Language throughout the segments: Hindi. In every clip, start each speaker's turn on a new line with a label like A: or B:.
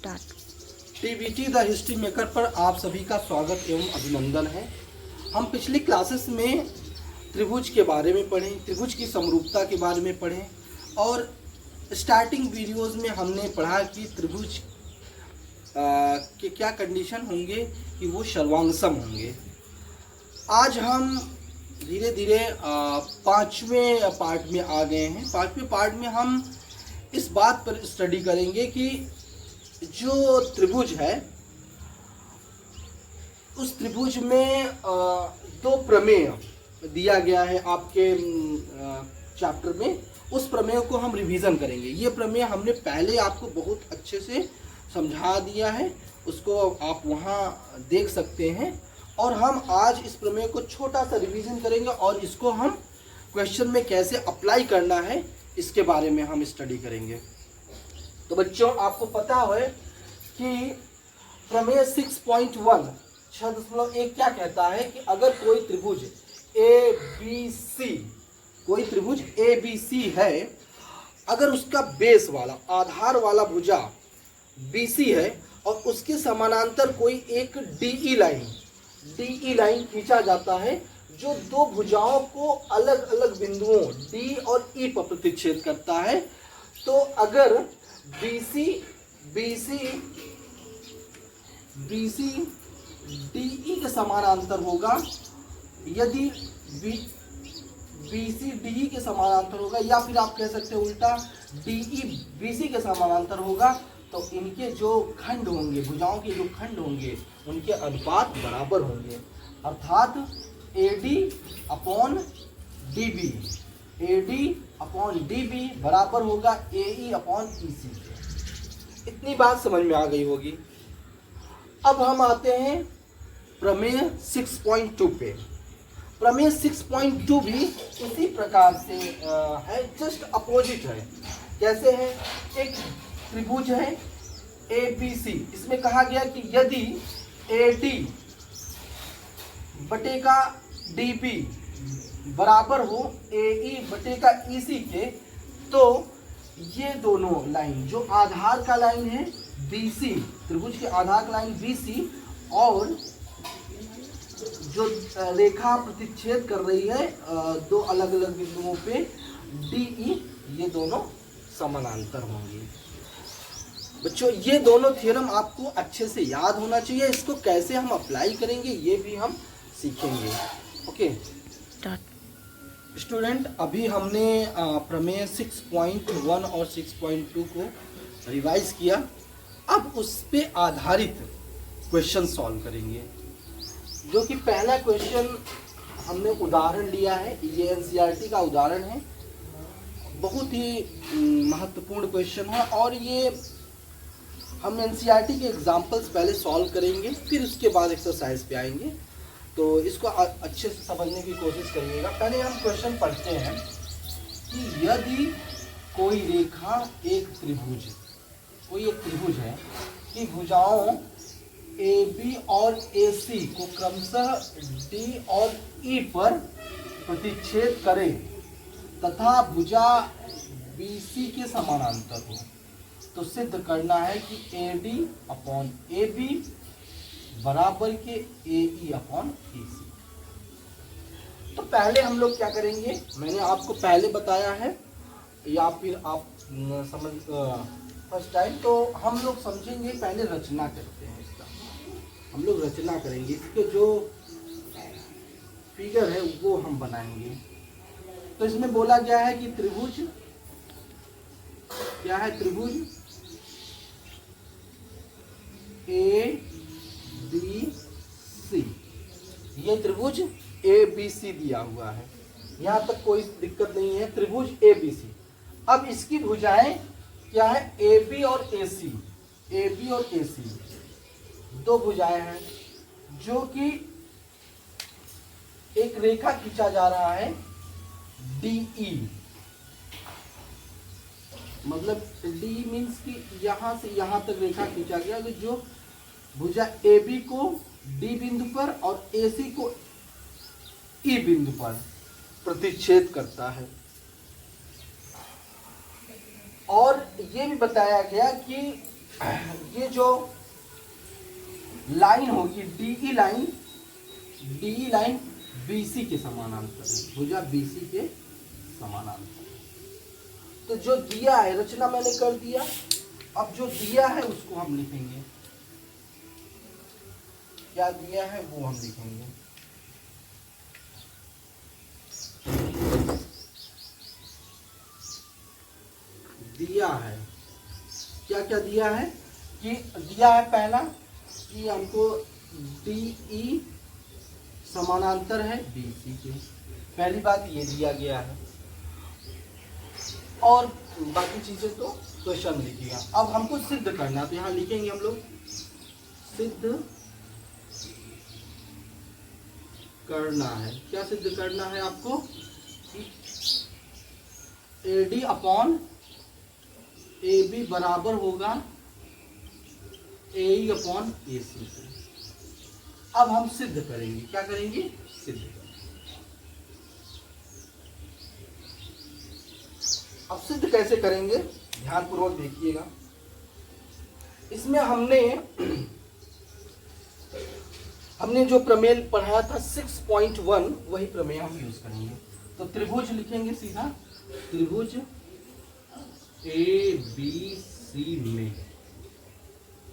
A: Start.
B: TBT the history maker पर आप सभी का स्वागत एवं अभिनंदन है। हम पिछली क्लासेस में त्रिभुज के बारे में पढ़े, त्रिभुज की समरूपता के बारे में पढ़े और स्टार्टिंग वीडियोस में हमने पढ़ा कि त्रिभुज के क्या कंडीशन होंगे कि वो सर्वांगसम होंगे। आज हम धीरे धीरे पाँचवें पार्ट में आ गए हैं। पाँचवें पार्ट में हम इस बात पर स्टडी करेंगे कि जो त्रिभुज है उस त्रिभुज में दो प्रमेय दिया गया है आपके चैप्टर में। उस प्रमेय को हम रिवीजन करेंगे। ये प्रमेय हमने पहले आपको बहुत अच्छे से समझा दिया है, उसको आप वहाँ देख सकते हैं। और हम आज इस प्रमेय को छोटा सा रिवीजन करेंगे और इसको हम क्वेश्चन में कैसे अप्लाई करना है इसके बारे में हम स्टडी करेंगे। तो बच्चों, आपको पता है कि प्रमेय 6.1 6.1 क्या कहता है कि अगर कोई त्रिभुज ABC, कोई त्रिभुज ABC है, अगर उसका बेस वाला आधार वाला भुजा BC है और उसके समानांतर कोई एक DE लाइन खींचा जाता है जो दो भुजाओं को अलग अलग बिंदुओं D और E पर प्रतिच्छेद करता है। तो अगर BC DE के समानांतर होगा, यदि BC DE के समानांतर होगा, या फिर आप कह सकते हैं उल्टा DE BC के समानांतर होगा, तो इनके जो खंड होंगे, भुजाओं के जो खंड होंगे, उनके अनुपात बराबर होंगे। अर्थात AD अपॉन DB बराबर होगा AE अपॉन EC के। इतनी बात समझ में आ गई होगी। अब हम आते हैं प्रमेय 6.2 पे। प्रमेय 6.2 भी इसी प्रकार से है, जस्ट अपोजिट है। कैसे है? एक त्रिभुज है ABC, इसमें कहा गया कि यदि AD बटेका DB बराबर हो AE बटेका EC के, तो ये दोनों लाइन, जो आधार का लाइन है BC, त्रिभुज के आधार का लाइन BC और जो रेखा प्रतिच्छेद कर रही है दो अलग अलग बिंदुओं पे DE, ये दोनों समानांतर होंगे। बच्चों, ये दोनों थ्योरम आपको अच्छे से याद होना चाहिए। इसको कैसे हम अप्लाई करेंगे ये भी हम सीखेंगे। ओके स्टूडेंट, अभी हमने प्रमेय 6.1 और 6.2 को रिवाइज किया। अब उस पे आधारित क्वेश्चन सॉल्व करेंगे। जो कि पहला क्वेश्चन हमने उदाहरण लिया है, ये एनसीईआरटी का उदाहरण है, बहुत ही महत्वपूर्ण क्वेश्चन है और ये हम एनसीईआरटी के एग्जाम्पल्स पहले सॉल्व करेंगे, फिर उसके बाद एक्सरसाइज पे आएंगे। तो इसको अच्छे से समझने की कोशिश करिएगा। पहले हम क्वेश्चन पढ़ते हैं कि यदि कोई रेखा एक त्रिभुज है कि भुजाओं AB और AC को क्रमशः D और E पर प्रतिच्छेद करे तथा भुजा BC के समानांतर हो, तो सिद्ध करना है कि AD अपॉन AB बराबर के AE अपॉन EC। तो पहले हम लोग क्या करेंगे, मैंने आपको पहले बताया है या फिर आप समझ फर्स्ट टाइम, तो हम लोग समझेंगे। पहले रचना करते हैं इसका, हम लोग रचना करेंगे। इसके जो फिगर है वो हम बनाएंगे। तो इसमें बोला गया है कि त्रिभुज क्या है? त्रिभुज ABC, ये त्रिभुज ABC दिया हुआ है, यहाँ तक कोई दिक्कत नहीं है। त्रिभुज ABC। अब इसकी भुजाएं क्या है? AB और AC, दो भुजाएं हैं जो कि एक रेखा खींचा जा रहा है DE, मतलब D मीन्स कि यहाँ से यहाँ तक रेखा खींचा गया, जो भुजा AB को D बिंदु पर और AC को E बिंदु पर प्रतिच्छेद करता है। और ये भी बताया गया कि ये जो लाइन होगी डीई लाइन बीसी के समानांतर है, भुजा बीसी के समानांतर। तो जो दिया है रचना मैंने कर दिया, अब जो दिया है उसको हम लिखेंगे, क्या दिया है वो हम लिखेंगे। दिया है क्या क्या दिया है कि दिया है पहला कि हमको डीई समानांतर है बीसी के, पहली बात ये दिया गया है, और बाकी चीजें तो क्वेश्चन में लिखिएगा। अब हमको सिद्ध करना है, तो यहाँ लिखेंगे हम लोग सिद्ध करना है। क्या सिद्ध करना है आपको कि AD अपॉन AB बराबर होगा AE अपॉन AC। अब हम सिद्ध करेंगे, क्या करेंगे, सिद्ध करेंगे। अब सिद्ध कैसे करेंगे, ध्यानपूर्वक देखिएगा। इसमें हमने जो प्रमेय पढ़ाया था 6.1 वही प्रमेय हम यूज करेंगे। तो त्रिभुज लिखेंगे सीधा, त्रिभुज ABC में,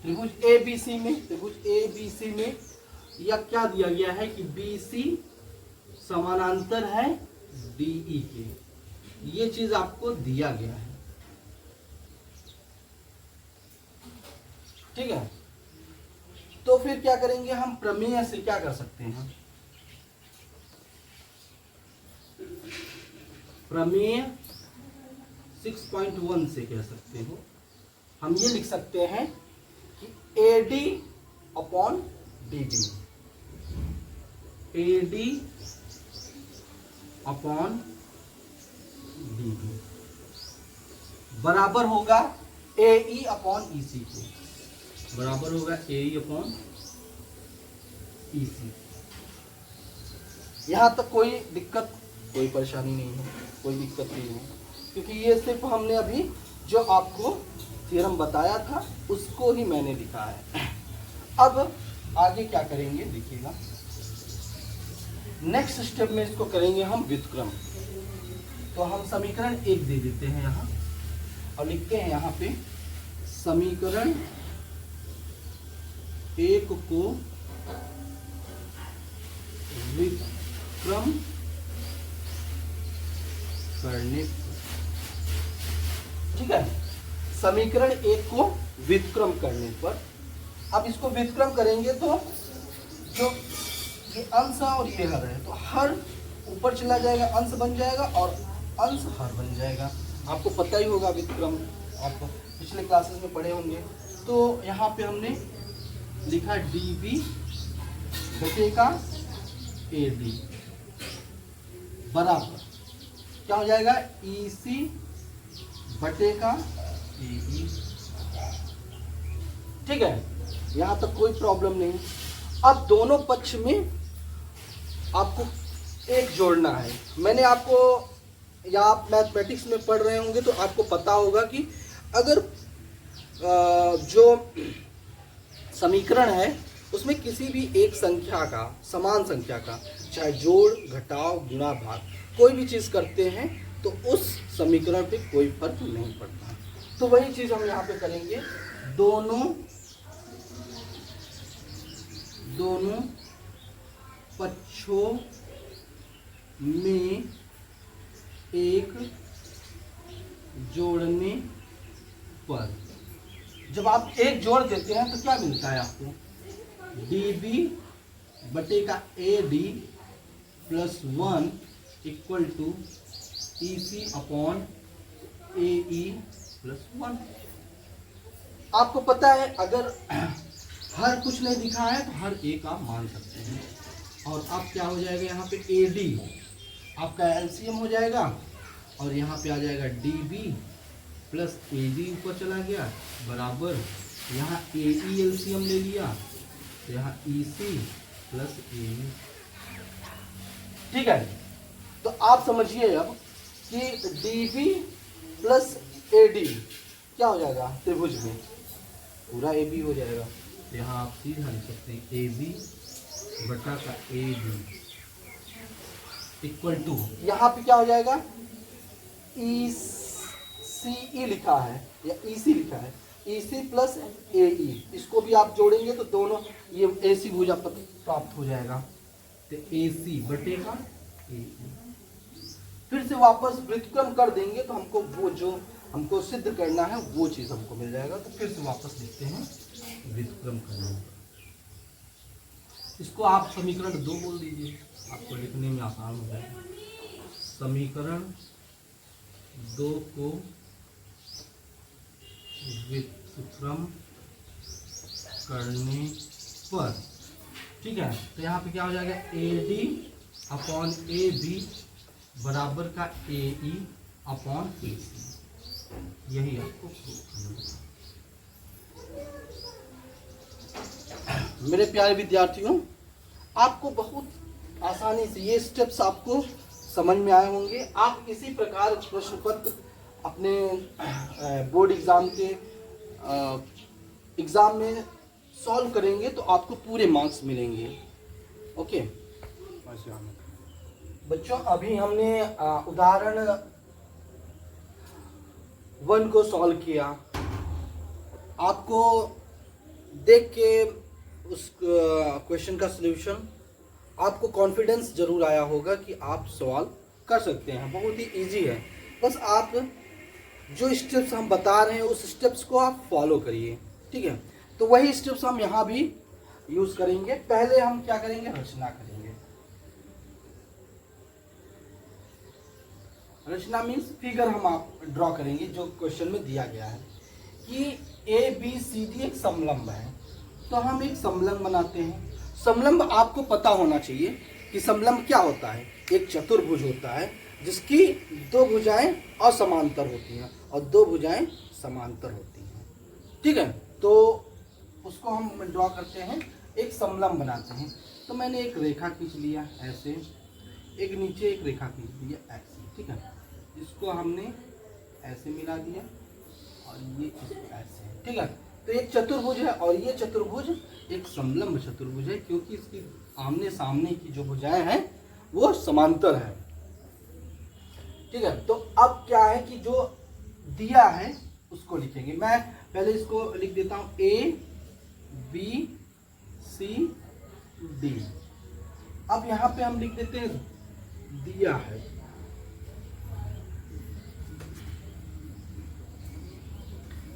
B: त्रिभुज ABC में या क्या दिया गया है कि BC समानांतर है DE के, ये चीज आपको दिया गया है, ठीक है। तो फिर क्या करेंगे हम, प्रमेय से क्या कर सकते हैं, प्रमेय 6.1 से कह सकते हो, हम ये लिख सकते हैं कि AD upon DB, AD upon DB बराबर होगा AE अपॉन EC के, बराबर होगा AE अपॉन EC। यहां तक कोई दिक्कत, कोई परेशानी नहीं है, कोई दिक्कत नहीं है, क्योंकि ये सिर्फ हमने अभी जो आपको थ्योरम बताया था उसको ही मैंने लिखा है। अब आगे क्या करेंगे देखिएगा, नेक्स्ट स्टेप में इसको करेंगे हम व्युत्क्रम। तो हम समीकरण 1 दे देते हैं यहाँ और लिखते हैं यहाँ पे समीकरण 1 को व्युत्क्रम करने, ठीक है, समीकरण 1 को व्युत्क्रम करने पर। अब इसको व्युत्क्रम करेंगे तो जो ये अंश और ये हर है, तो हर ऊपर चला जाएगा, अंश बन जाएगा, और अंश हर बन जाएगा। आपको पता ही होगा व्युत्क्रम, आप पिछले क्लासेस में पढ़े होंगे। तो यहाँ पे हमने लिखा DB बटेगा AD बराबर क्या हो जाएगा, EC बटेगा AE, ठीक है। यहां तक कोई प्रॉब्लम नहीं। अब दोनों पक्ष में आपको एक जोड़ना है। मैंने आपको, या आप मैथमेटिक्स में पढ़ रहे होंगे तो आपको पता होगा कि अगर जो समीकरण है उसमें किसी भी एक संख्या का, समान संख्या का, चाहे जोड़ घटाव गुणा भाग कोई भी चीज करते हैं तो उस समीकरण पे कोई फर्क नहीं पड़ता। तो वही चीज हम यहाँ पे करेंगे, दोनों पक्षों में एक जोड़ने पर, जब आप एक जोड़ देते हैं तो क्या मिलता है आपको, DB बटेगा AD plus 1 equal to EC upon AE plus 1। आपको पता है अगर हर कुछ नहीं दिखा है तो हर एक आप मान सकते हैं, और अब क्या हो जाएगा यहाँ पे AD आपका LCM हो जाएगा, और यहाँ पे आ जाएगा DB प्लस AD ऊपर चला गया बराबर, यहाँ AE LCM ले लिया तो यहाँ EC प्लस AE, ठीक है। तो आप समझिए अब कि DB प्लस AD क्या हो जाएगा त्रिभुज में, पूरा ए बी हो जाएगा।
A: तो यहाँ आप सीधा लिख सकते हैं ए बी बटा का ए बी इक्वल टू,
B: यहाँ पे क्या हो जाएगा, ई सी ई लिखा है या ई सी लिखा है, ई सी प्लस ए ई, इसको भी आप जोड़ेंगे तो दोनों ये ए सी भुजा प्राप्त हो जाएगा।
A: तो ए सी बटे का ए,
B: फिर से वापस व्युत्क्रम कर देंगे तो हमको वो जो हमको सिद्ध करना है वो चीज़ हमको मिल जाएगा। तो फिर से वापस लिखते हैं
A: व्युत्क्रम करना। इसको आप समीकरण 2 बोल दीजिए, आपको लिखने में आसान हो जाएगा। समीकरण 2 को व्युत्क्रम करने पर, ठीक है, तो यहाँ पे क्या हो जाएगा, A D upon A B बराबर का ए ई अपॉन ए सी, यही आपको प्रूव करना है।
B: मेरे प्यारे विद्यार्थियों, आपको बहुत आसानी से ये स्टेप्स आपको समझ में आए होंगे। आप इसी प्रकार प्रश्न पत्र अपने बोर्ड एग्जाम के एग्जाम में सॉल्व करेंगे तो आपको पूरे मार्क्स मिलेंगे। ओके बच्चों, अभी हमने उदाहरण 1 को सॉल्व किया। आपको देख के उस क्वेश्चन का सलूशन आपको कॉन्फिडेंस जरूर आया होगा कि आप सवाल कर सकते हैं। बहुत ही इजी है, बस आप जो स्टेप्स हम बता रहे हैं उस स्टेप्स को आप फॉलो करिए, ठीक है। तो वही स्टेप्स हम यहाँ भी यूज करेंगे। पहले हम क्या करेंगे, रचना करेंगे। रचना मीन्स फिगर हम आप ड्रॉ करेंगे जो क्वेश्चन में दिया गया है कि ए बी सी डी एक समलंब है, तो हम एक समलंब बनाते हैं। समलंब आपको पता होना चाहिए कि समलंब क्या होता है। एक चतुर्भुज होता है जिसकी 2 भुजाएं असमांतर होती हैं और 2 भुजाएं समांतर होती हैं, ठीक है। तो उसको हम ड्रॉ करते हैं, एक समलंब बनाते हैं। तो मैंने एक रेखा खींच लिया ऐसे, एक नीचे एक रेखा खींच लिया ऐसे, ठीक है। इसको हमने ऐसे मिला दिया और ये इसको ऐसे, ठीक है। तो एक चतुर्भुज है और ये चतुर्भुज एक समलंब चतुर्भुज है क्योंकि इसकी आमने सामने की जो भुजाएं हैं वो समांतर है, ठीक है। तो अब क्या है कि जो दिया है उसको लिखेंगे। मैं पहले इसको लिख देता हूं, ए बी सी डी। अब यहां पे हम लिख देते हैं दिया है,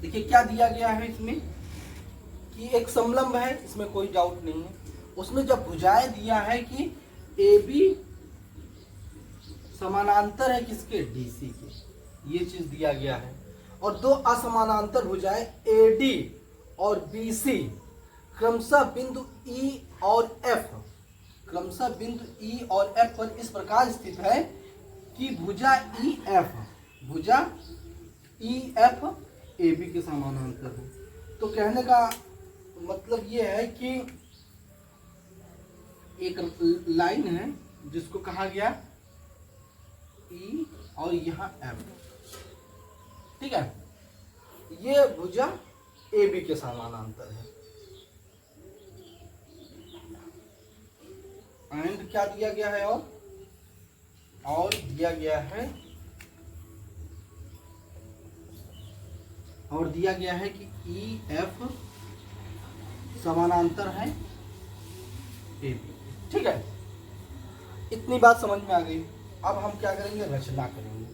B: देखिए क्या दिया गया है इसमें कि एक समलंब है, इसमें कोई डाउट नहीं है। उसमें जब भुजाएं दिया है कि ए बी समानांतर है किसके, डी सी के, ये चीज दिया गया है। और 2 असमानांतर भुजाएं ए डी और बी सी क्रमशः बिंदु ई और एफ, क्रमशः बिंदु ई और एफ पर इस प्रकार स्थित है कि भुजा ई एफ, भुजा ई एफ ए बी के समानांतर है। तो कहने का मतलब ये है कि एक लाइन है जिसको कहा गया ई और यहाँ एफ, ठीक है। ये भुजा ए बी के समानांतर है। एंड क्या दिया गया है, और दिया गया है, और दिया गया है कि ई एफ समानांतर है ए बी, ठीक है। इतनी बात समझ में आ गई। अब हम क्या करेंगे, रचना करेंगे।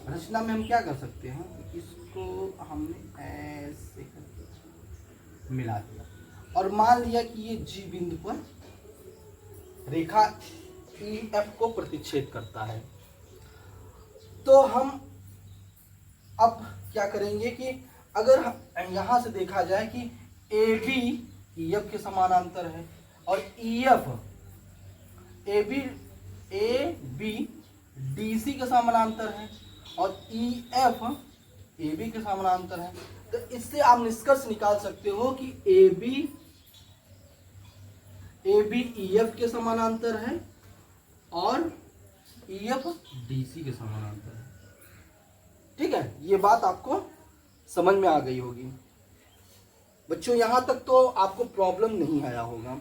B: रचना में हम क्या कर सकते हैं, इसको हमने ऐसे करके मिला दिया और मान लिया कि ये जी बिंदु पर रेखा ई एफ को प्रतिच्छेद करता है। तो हम अब क्या करेंगे कि अगर यहां से देखा जाए कि ए बी ई एफ के समानांतर है और E F A B D C के समानांतर है और ई एफ ए बी के समानांतर है, तो इससे आप निष्कर्ष निकाल सकते हो कि ए बी ई एफ के समानांतर है और ई एफ डी सी के समानांतर है, ठीक है। ये बात आपको समझ में आ गई होगी। बच्चों यहाँ तक तो आपको प्रॉब्लम नहीं आया होगा।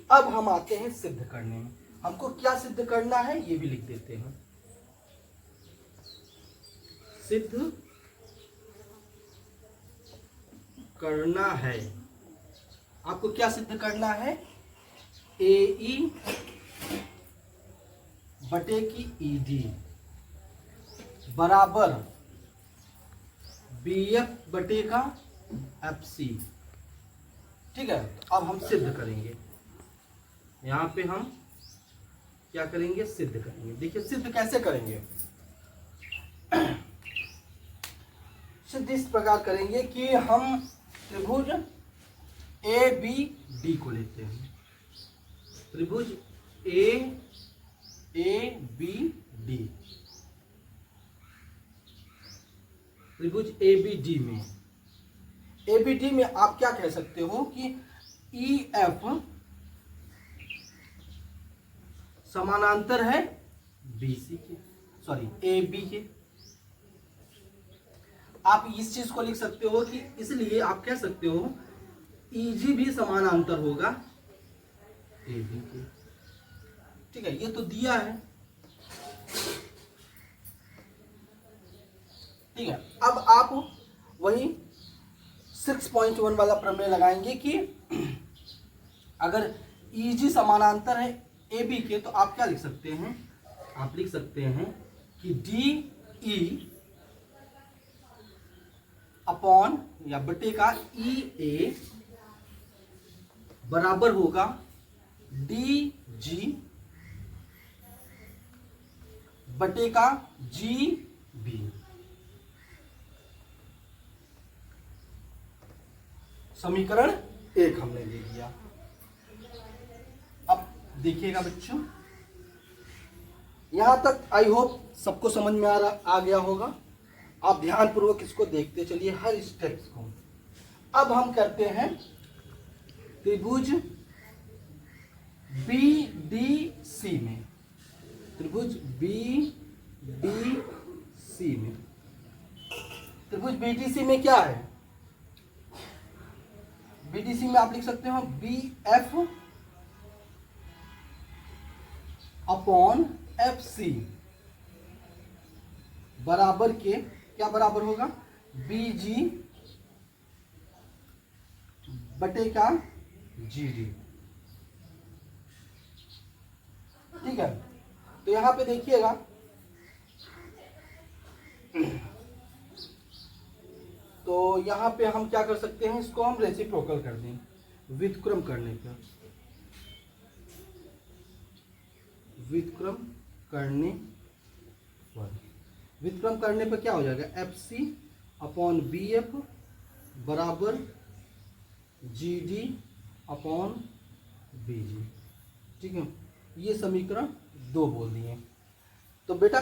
B: अब हम आते हैं सिद्ध करने में। हमको क्या सिद्ध करना है ये भी लिख देते हैं। सिद्ध करना है, आपको क्या सिद्ध करना है? AE बटे की ED बराबर BF बटे का FC। ठीक है, तो अब हम सिद्ध करेंगे। यहां पे हम क्या करेंगे? सिद्ध करेंगे। देखिए सिद्ध कैसे करेंगे। सिद्ध इस प्रकार करेंगे कि हम त्रिभुज ABD को लेते हैं। त्रिभुज ABD, त्रिभुज ABD में आप क्या कह सकते हो कि EF समानांतर है BC के, सॉरी AB के। आप इस चीज को लिख सकते हो कि इसलिए आप कह सकते हो EG भी समानांतर होगा AB के। ठीक है, ये तो दिया है। ठीक है, अब आप वही 6.1 वाला प्रमेय लगाएंगे कि अगर EG समानांतर है AB के, तो आप क्या लिख सकते हैं? आप लिख सकते हैं कि DE अपॉन या बटे का EA बराबर होगा DG बटे का GB। समीकरण 1 हमने ले लिया। अब देखिएगा बच्चों, यहां तक आई होप सबको समझ में आ गया होगा। आप ध्यानपूर्वक इसको देखते चलिए हर स्टेप्स को। अब हम करते हैं त्रिभुज BDC में। त्रिभुज BDC में, त्रिभुज BDC में क्या है? BDC में आप लिख सकते हो BF अपॉन FC बराबर के क्या बराबर होगा? BG बटे का GD। ठीक है, तो यहां पे देखिएगा तो यहां पे हम क्या कर सकते हैं? इसको हम रेसिप्रोकल कर दें व्युत्क्रम करने पर। व्युत्क्रम करने पर, व्युत्क्रम करने पर क्या हो जाएगा? FC अपॉन BF बराबर GD अपॉन BG। ठीक है, ये समीकरण 2 बोल दिए। तो बेटा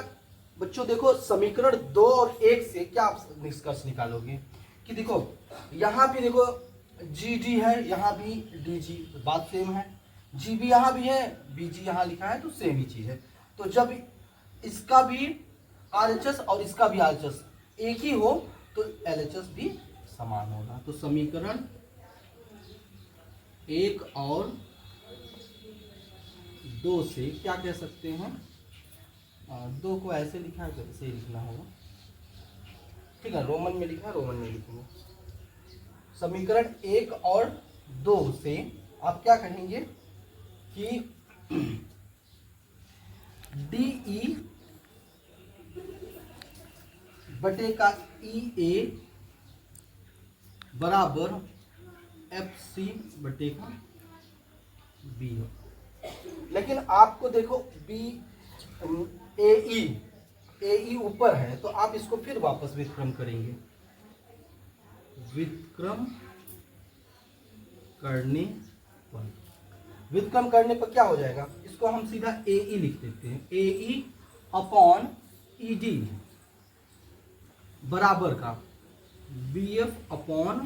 B: बच्चों देखो, समीकरण 2 और 1 से क्या आप निष्कर्ष निकालोगे कि देखो यहां भी देखो GD है, यहां भी DG, बात सेम है। GB यहां भी है, BG यहां लिखा है, तो सेम ही चीज है। तो जब इसका भी RHS और इसका भी RHS एक ही हो तो LHS भी समान होगा। तो समीकरण 1 और 2 से क्या कह सकते हैं? 2 को ऐसे लिखा है तो ऐसे लिखना होगा। ठीक है, रोमन में लिखा है, रोमन में लिखेंगे। समीकरण 1 और 2 से आप क्या कहेंगे कि DE बटे का EA बराबर FC बटे का B। लेकिन आपको देखो AE ऊपर है, तो आप इसको फिर वापस व्युत्क्रम करेंगे। व्युत्क्रम करने पर, व्युत्क्रम करने पर क्या हो जाएगा? इसको हम सीधा AE लिख देते हैं। AE अपॉन ED बराबर का BF अपॉन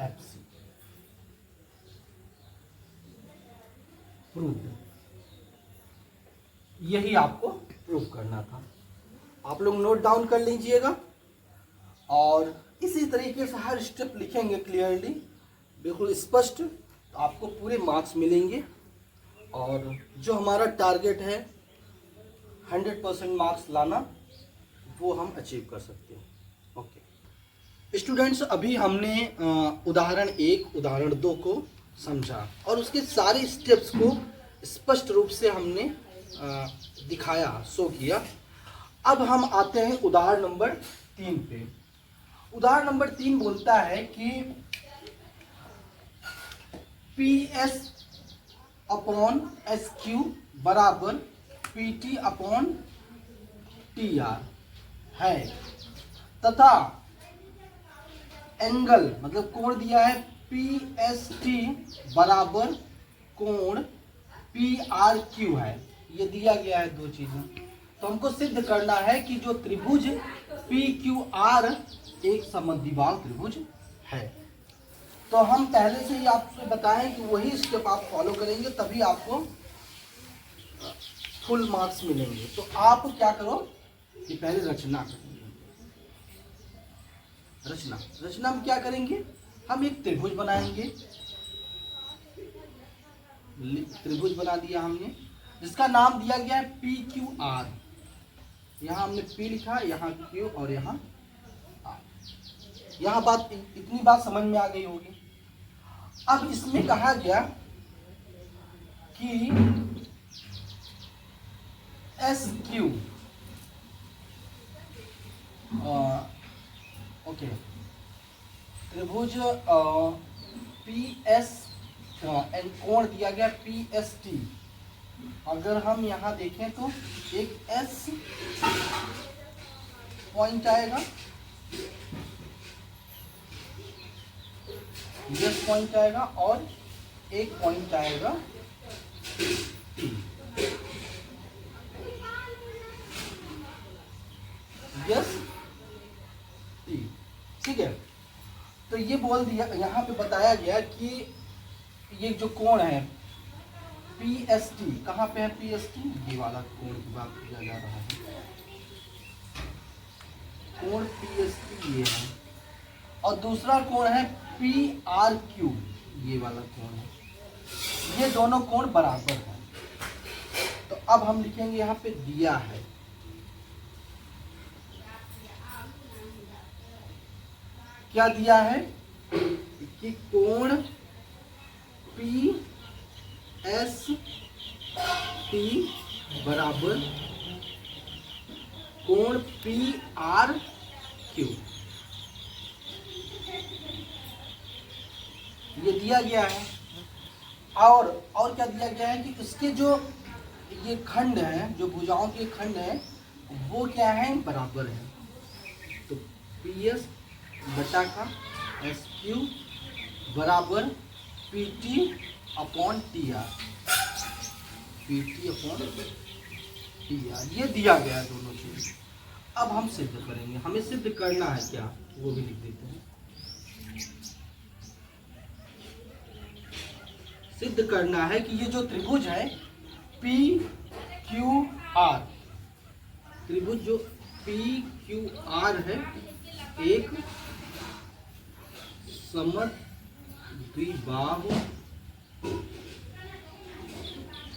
B: FC। प्रूव। यही आपको प्रूव करना था। आप लोग नोट डाउन कर लीजिएगा और इसी तरीके से हर स्टेप लिखेंगे क्लियरली, बिल्कुल स्पष्ट, तो आपको पूरे मार्क्स मिलेंगे। और जो हमारा टारगेट है 100% मार्क्स लाना, वो हम अचीव कर सकते हैं। ओके स्टूडेंट्स, अभी हमने उदाहरण 1, उदाहरण 2 को समझा और उसके सारे स्टेप्स को स्पष्ट रूप से हमने दिखाया, शो किया। अब हम आते हैं उदाहरण नंबर 3 पे। उदाहरण नंबर 3 बोलता है कि PS अपॉन SQ बराबर PT अपॉन TR है तथा एंगल मतलब कोण दिया है PST बराबर कोण PRQ है। ये दिया गया है दो चीजें, तो हमको सिद्ध करना है कि जो त्रिभुज PQR एक समद्विबाहु त्रिभुज है। तो हम पहले से ही आपको बताएं कि वही स्टेप आप फॉलो करेंगे, तभी आपको फुल मार्क्स मिलेंगे। तो आप क्या करो कि पहले रचना करेंगे। रचना में क्या करेंगे, हम एक त्रिभुज बनाएंगे। त्रिभुज बना दिया हमने, जिसका नाम दिया गया है PQR। यहाँ हमने P लिखा, यहाँ Q और यहाँ R। यहाँ बात, इतनी बात समझ में आ गई होगी। अब इसमें कहा गया कि SQ ओके, त्रिभुज PS कोण दिया गया PST। अगर हम यहाँ देखें तो एक S पॉइंट आएगा, S पॉइंट आएगा और एक पॉइंट आएगा T। यस T, ठीक है। तो ये बोल दिया, यहाँ पे बताया गया कि ये जो कोण है PST, कहाँ पे है PST, ये वाला कोण की बात किया जा रहा है। कोण PST ये है और दूसरा कोण है PRQ, ये वाला कोण है। ये दोनों कोण बराबर हैं। तो अब हम लिखेंगे, यहाँ पे दिया है क्या दिया है कि कोण PST बराबर कोण PRQ, ये दिया गया है। और क्या दिया गया है कि उसके जो ये खंड है, जो भुजाओं के खंड है, वो क्या है, बराबर है। तो PS बटा का SQ बराबर PT upon TR, PT upon TR, ये दिया गया है दोनों चीज। अब हम सिद्ध करेंगे, हमें सिद्ध करना है क्या, वो भी लिख देते हैं। सिद्ध करना है कि ये जो त्रिभुज है PQR, त्रिभुज जो PQR है एक समद्विबाहु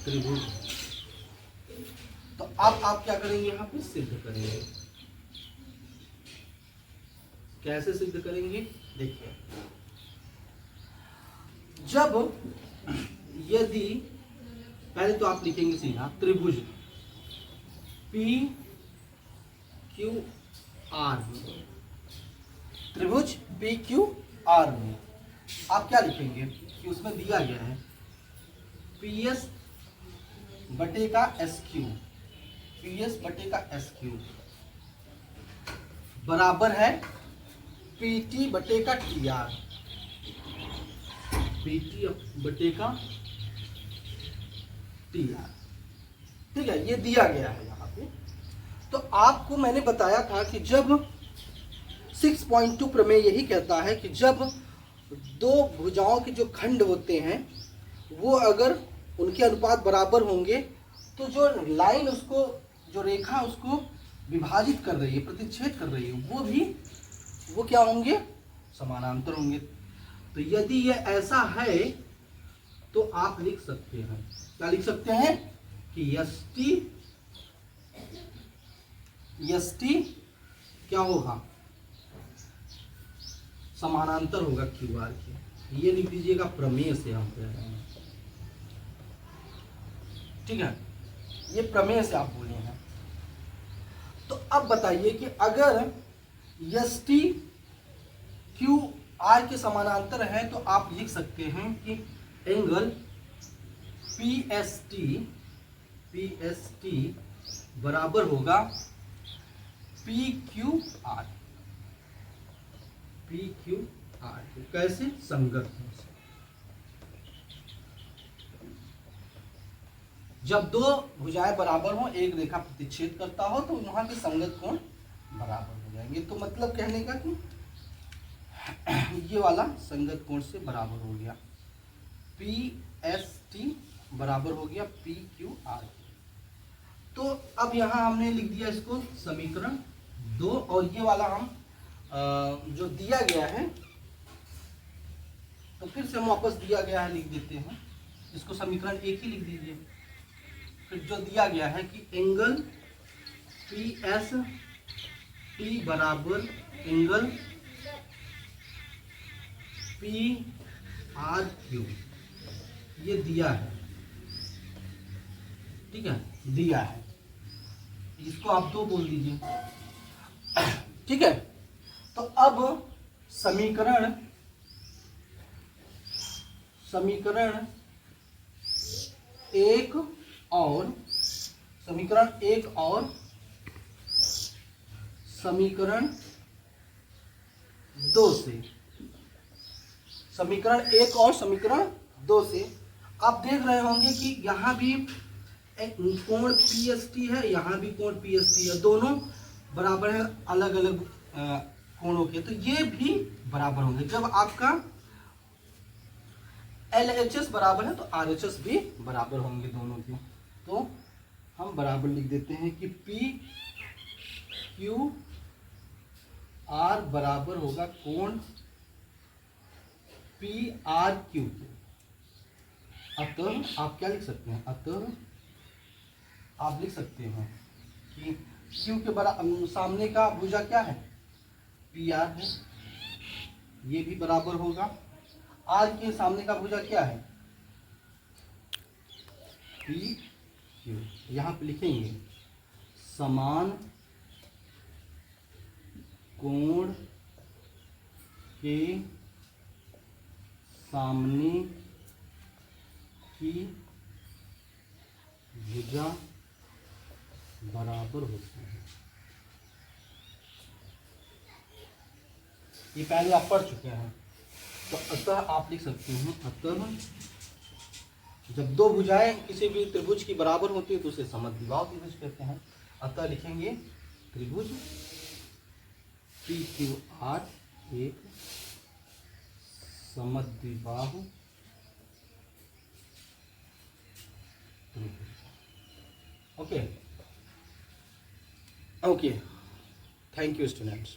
B: त्रिभुज। तो अब आप क्या करेंगे, यहाँ पे सिद्ध करेंगे। कैसे सिद्ध करेंगे, देखिए, जब यदि पहले तो आप लिखेंगे सीधा त्रिभुज PQR में, त्रिभुज PQR में आप क्या लिखेंगे कि उसमें दिया गया है PS बटे का SQ, PS बटे का SQ बराबर है PT बटे का TR, PT बटे का TR, ठीक है। ये दिया गया है यहाँ पे। तो आपको मैंने बताया था कि जब 6.2 प्रमेय यही कहता है कि जब दो भुजाओं के जो खंड होते हैं वो अगर उनके अनुपात बराबर होंगे तो जो लाइन उसको, जो रेखा उसको विभाजित कर रही है, प्रतिच्छेद कर रही है, वो भी वो क्या होंगे, समानांतर होंगे। तो यदि ये ऐसा है तो आप लिख सकते हैं, क्या लिख सकते हैं कि एस टी क्या होगा, समानांतर होगा क्यू आर के। ये लिख दीजिएगा प्रमेय से हम कह रहे हैं, ठीक है, ये प्रमेय से आप बोले हैं। तो अब बताइए कि अगर एस टी क्यू आर के समानांतर है तो आप लिख सकते हैं कि एंगल पी एस टी बराबर होगा पी क्यू आर। कैसे, संगत है। जब दो भुजाएं बराबर हो, एक रेखा प्रतिच्छेद करता हो, तो वहां के संगत कोण बराबर हो जाएंगे। तो मतलब कहने का कि ये वाला संगत कोण से बराबर हो गया, पी एस टी बराबर हो गया पी क्यू आर। तो अब यहाँ हमने लिख दिया इसको समीकरण 2, और ये वाला हम जो दिया गया है, तो फिर से हम वापस दिया गया है लिख देते हैं, इसको समीकरण 1 ही लिख दीजिए। फिर जो दिया गया है कि एंगल पी एस टी बराबर एंगल पी आर क्यू, ये दिया है, ठीक है, दिया है, इसको आप 2 बोल दीजिए, ठीक है। तो अब समीकरण 1 और समीकरण 2 से, समीकरण 1 और समीकरण 2 से आप देख रहे होंगे कि यहाँ भी एक कोण पी एस टी है, यहाँ भी कोण पी एस टी है, दोनों बराबर है अलग अलग कोणों के, तो ये भी बराबर होंगे। जब आपका LHS बराबर है तो RHS भी बराबर होंगे दोनों के। तो हम बराबर लिख देते हैं कि P Q R बराबर होगा कोण PRQ के। अतः आप क्या लिख सकते हैं, अतः आप लिख सकते हैं कि Q के सामने का भुजा क्या है, PR है, ये भी बराबर होगा। R के सामने का भुजा क्या है, PQ। यहाँ पे लिखेंगे समान कोण के सामने की भुजा बराबर होती है। ये पहले आप पढ़ चुके हैं, तो अतः आप लिख सकते हैं, अतः जब 2 भुजाएं किसी भी त्रिभुज की बराबर होती है तो उसे समद्विबाहु त्रिभुज कहते हैं। अतः लिखेंगे त्रिभुज पी क्यू आर एक समद्विबाहु त्रिभुज। Okay, thank you students.